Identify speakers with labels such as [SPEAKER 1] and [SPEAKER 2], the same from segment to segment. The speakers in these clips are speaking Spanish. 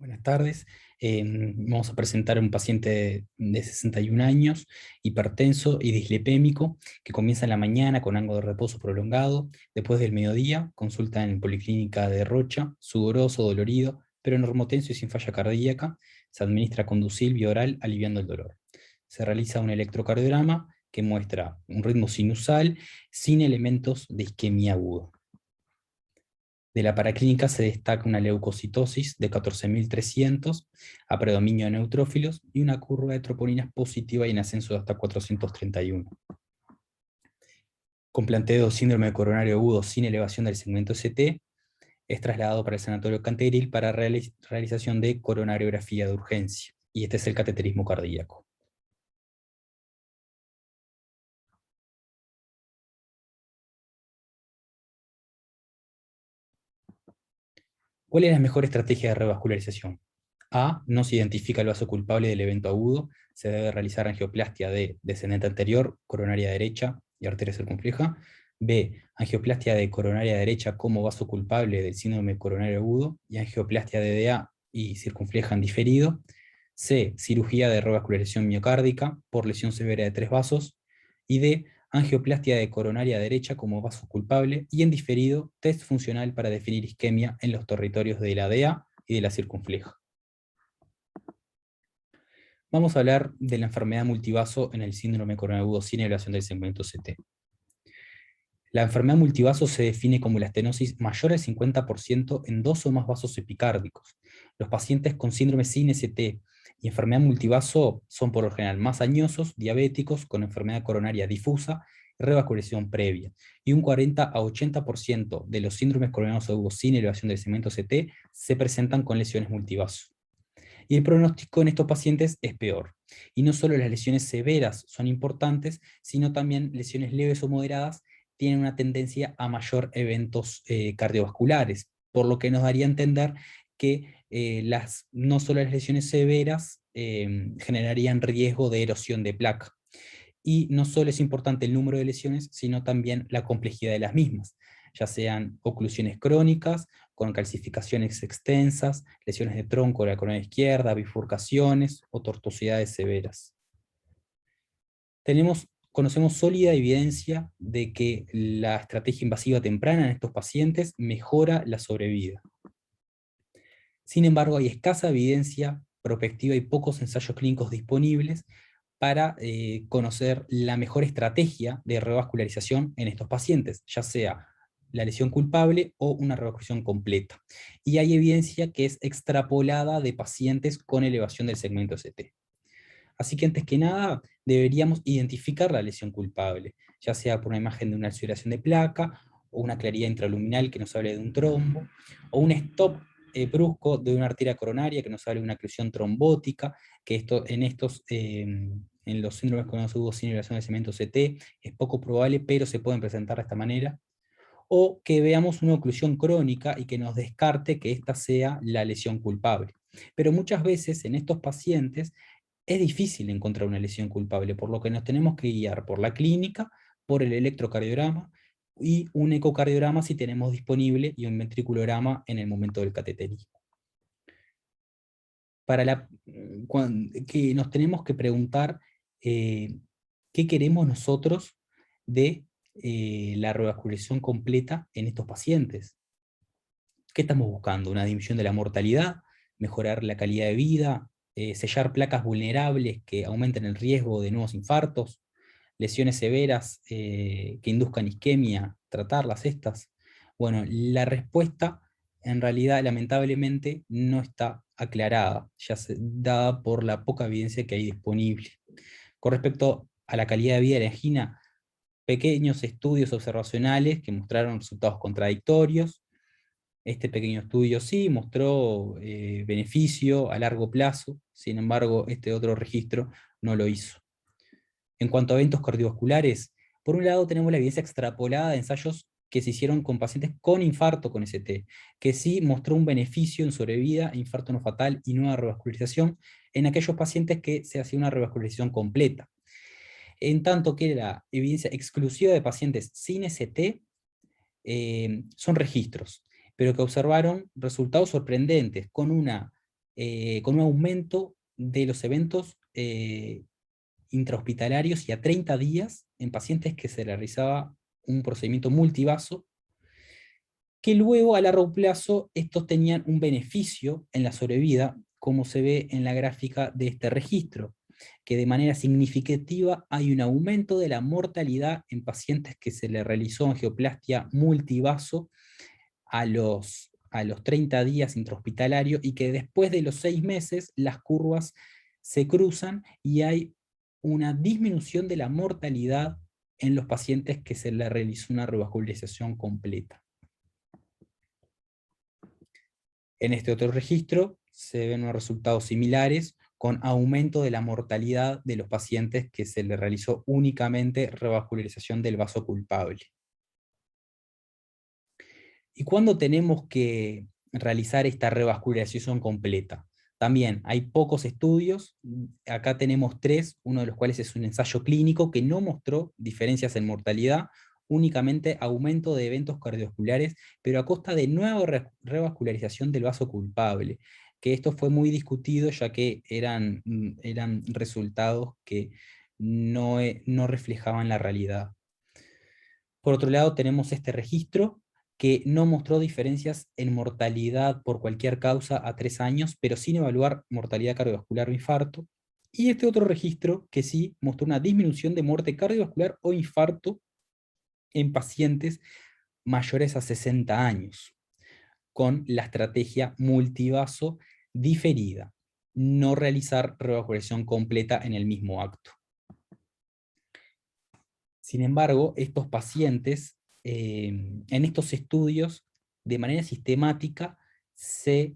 [SPEAKER 1] Buenas tardes. Vamos a presentar a un paciente de 61 años, hipertenso y dislipémico, que comienza en la mañana con algo de reposo prolongado. Después del mediodía, consulta en Policlínica de Rocha, sudoroso, dolorido, pero normotenso y sin falla cardíaca. Se administra Conducil vía oral, aliviando el dolor. Se realiza un electrocardiograma que muestra un ritmo sinusal sin elementos de isquemia aguda. De la paraclínica se destaca una leucocitosis de 14.300 a predominio de neutrófilos y una curva de troponinas positiva y en ascenso de hasta 431. Con planteo síndrome coronario agudo sin elevación del segmento ST, es trasladado para el Sanatorio Cantegril para realización de coronariografía de urgencia, y este es el cateterismo cardíaco. ¿Cuál es la mejor estrategia de revascularización? A. No se identifica el vaso culpable del evento agudo. Se debe realizar angioplastia de descendente anterior, coronaria derecha y arteria circunfleja. B. Angioplastia de coronaria derecha como vaso culpable del síndrome coronario agudo y angioplastia de DA y circunfleja en diferido. C. Cirugía de revascularización miocárdica por lesión severa de 3 vasos. Y D. Angioplastia de coronaria derecha como vaso culpable y en diferido test funcional para definir isquemia en los territorios de la DA y de la circunfleja. Vamos a hablar de la enfermedad multivaso en el síndrome coronario agudo sin elevación del segmento CT. La enfermedad multivaso se define como la estenosis mayor al 50% en 2 o más vasos epicárdicos. Los pacientes con síndrome sin ST y enfermedad multivaso son por lo general más añosos, diabéticos, con enfermedad coronaria difusa y revascularización previa. Y un 40 a 80% de los síndromes coronarios agudos sin elevación del segmento CT se presentan con lesiones multivaso. Y el pronóstico en estos pacientes es peor. Y no solo las lesiones severas son importantes, sino también lesiones leves o moderadas tienen una tendencia a mayor eventos cardiovasculares, por lo que nos daría a entender que no solo las lesiones severas generarían riesgo de erosión de placa. Y no solo es importante el número de lesiones, sino también la complejidad de las mismas, ya sean oclusiones crónicas, con calcificaciones extensas, lesiones de tronco de la corona izquierda, bifurcaciones o tortuosidades severas. Conocemos sólida evidencia de que la estrategia invasiva temprana en estos pacientes mejora la sobrevida. Sin embargo, hay escasa evidencia prospectiva y pocos ensayos clínicos disponibles para conocer la mejor estrategia de revascularización en estos pacientes, ya sea la lesión culpable o una revascularización completa. Y hay evidencia que es extrapolada de pacientes con elevación del segmento ST. Así que antes que nada, deberíamos identificar la lesión culpable, ya sea por una imagen de una ulceración de placa, o una claridad intraluminal que nos hable de un trombo, o un stop brusco de una arteria coronaria que nos hable de una oclusión trombótica, que en los síndromes coronados agudos sin elevación del segmento CT es poco probable, pero se pueden presentar de esta manera. O que veamos una oclusión crónica y que nos descarte que esta sea la lesión culpable. Pero muchas veces en estos pacientes es difícil encontrar una lesión culpable, por lo que nos tenemos que guiar por la clínica, por el electrocardiograma y un ecocardiograma si tenemos disponible y un ventriculograma en el momento del cateterismo. Que nos tenemos que preguntar qué queremos nosotros de la revascularización completa en estos pacientes. ¿Qué estamos buscando? ¿Una disminución de la mortalidad? ¿Mejorar la calidad de vida? ¿Sellar placas vulnerables que aumenten el riesgo de nuevos infartos? ¿Lesiones severas que induzcan isquemia? ¿Tratarlas estas? Bueno, la respuesta en realidad lamentablemente no está aclarada, dada por la poca evidencia que hay disponible. Con respecto a la calidad de vida de la angina, pequeños estudios observacionales que mostraron resultados contradictorios. Este pequeño estudio sí mostró beneficio a largo plazo, sin embargo este otro registro no lo hizo. En cuanto a eventos cardiovasculares, por un lado tenemos la evidencia extrapolada de ensayos que se hicieron con pacientes con infarto con ST, que sí mostró un beneficio en sobrevida, infarto no fatal y nueva revascularización en aquellos pacientes que se hacía una revascularización completa. En tanto que la evidencia exclusiva de pacientes sin ST son registros, pero que observaron resultados sorprendentes, con una con un aumento de los eventos intrahospitalarios y a 30 días en pacientes que se realizaba un procedimiento multivaso, que luego a largo plazo estos tenían un beneficio en la sobrevida, como se ve en la gráfica de este registro, que de manera significativa hay un aumento de la mortalidad en pacientes que se le realizó angioplastia multivaso a los 30 días intrahospitalario, y que después de los 6 meses las curvas se cruzan y hay una disminución de la mortalidad en los pacientes que se le realizó una revascularización completa. En este otro registro se ven unos resultados similares, con aumento de la mortalidad de los pacientes que se le realizó únicamente revascularización del vaso culpable. ¿Y cuándo tenemos que realizar esta revascularización completa? También hay pocos estudios, acá tenemos 3, uno de los cuales es un ensayo clínico que no mostró diferencias en mortalidad, únicamente aumento de eventos cardiovasculares, pero a costa de nueva revascularización del vaso culpable, que esto fue muy discutido ya que eran resultados que no reflejaban la realidad. Por otro lado, tenemos este registro que no mostró diferencias en mortalidad por cualquier causa a 3 años, pero sin evaluar mortalidad cardiovascular o infarto. Y este otro registro que sí mostró una disminución de muerte cardiovascular o infarto en pacientes mayores a 60 años, con la estrategia multivaso diferida, no realizar revascularización completa en el mismo acto. Sin embargo, estos pacientes, en estos estudios, de manera sistemática, se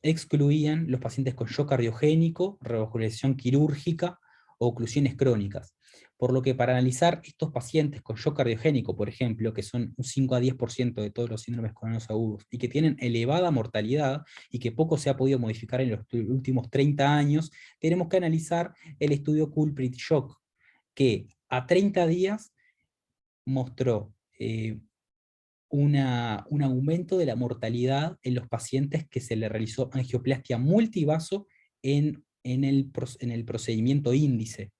[SPEAKER 1] excluían los pacientes con shock cardiogénico, revascularización quirúrgica o oclusiones crónicas. Por lo que para analizar estos pacientes con shock cardiogénico, por ejemplo, que son un 5 a 10% de todos los síndromes coronados agudos, y que tienen elevada mortalidad, y que poco se ha podido modificar en los últimos 30 años, tenemos que analizar el estudio Culprit Shock, que a 30 días mostró un aumento de la mortalidad en los pacientes que se le realizó angioplastia multivaso en el procedimiento índice,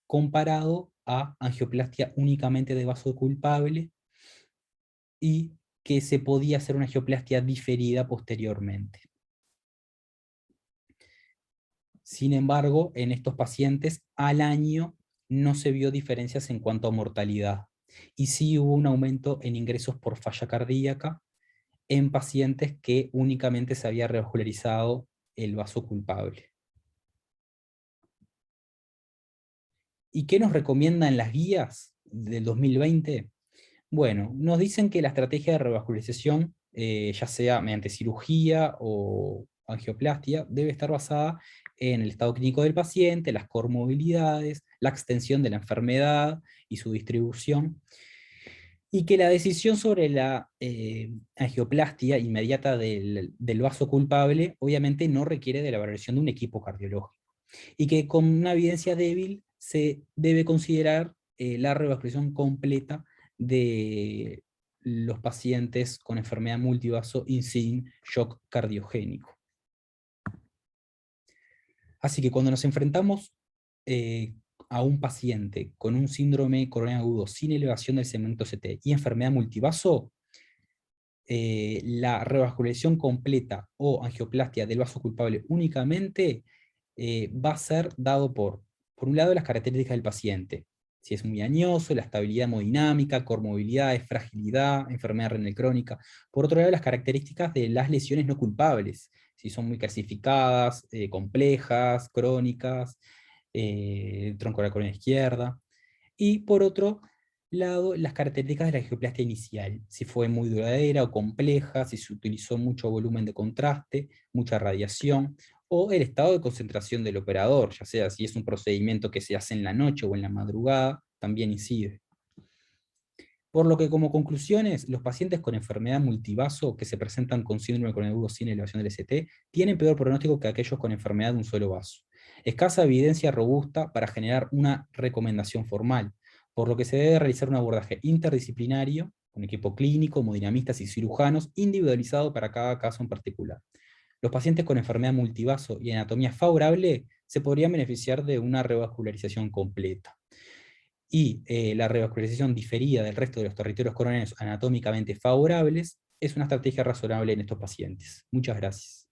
[SPEAKER 1] comparado a angioplastia únicamente de vaso culpable, y que se podía hacer una angioplastia diferida posteriormente. Sin embargo, en estos pacientes al año no se vio diferencias en cuanto a mortalidad, y sí hubo un aumento en ingresos por falla cardíaca en pacientes que únicamente se había revascularizado el vaso culpable. ¿Y qué nos recomiendan las guías del 2020? Bueno, nos dicen que la estrategia de revascularización, ya sea mediante cirugía o angioplastia, debe estar basada en el estado clínico del paciente, las comorbilidades, la extensión de la enfermedad y su distribución, y que la decisión sobre la angioplastia inmediata del vaso culpable obviamente no requiere de la valoración de un equipo cardiológico, y que con una evidencia débil se debe considerar la revascularización completa de los pacientes con enfermedad multivaso y sin shock cardiogénico. Así que cuando nos enfrentamos a un paciente con un síndrome coronario agudo sin elevación del segmento CT y enfermedad multivaso, la revascularización completa o angioplastia del vaso culpable únicamente va a ser dado por un lado, las características del paciente: si es muy añoso, la estabilidad hemodinámica, comorbilidades, fragilidad, enfermedad renal crónica. Por otro lado, las características de las lesiones no culpables, si son muy calcificadas, complejas, crónicas, tronco de la columna izquierda. Y por otro lado, las características de la angioplastia inicial, si fue muy duradera o compleja, si se utilizó mucho volumen de contraste, mucha radiación, o el estado de concentración del operador, ya sea si es un procedimiento que se hace en la noche o en la madrugada, también incide. Por lo que, como conclusiones, los pacientes con enfermedad multivaso que se presentan con síndrome coronario agudo sin elevación del ST tienen peor pronóstico que aquellos con enfermedad de un solo vaso. Escasa evidencia robusta para generar una recomendación formal, por lo que se debe realizar un abordaje interdisciplinario, con equipo clínico, hemodinamistas y cirujanos, individualizado para cada caso en particular. Los pacientes con enfermedad multivaso y anatomía favorable se podrían beneficiar de una revascularización completa. Y la revascularización diferida del resto de los territorios coronarios anatómicamente favorables es una estrategia razonable en estos pacientes. Muchas gracias.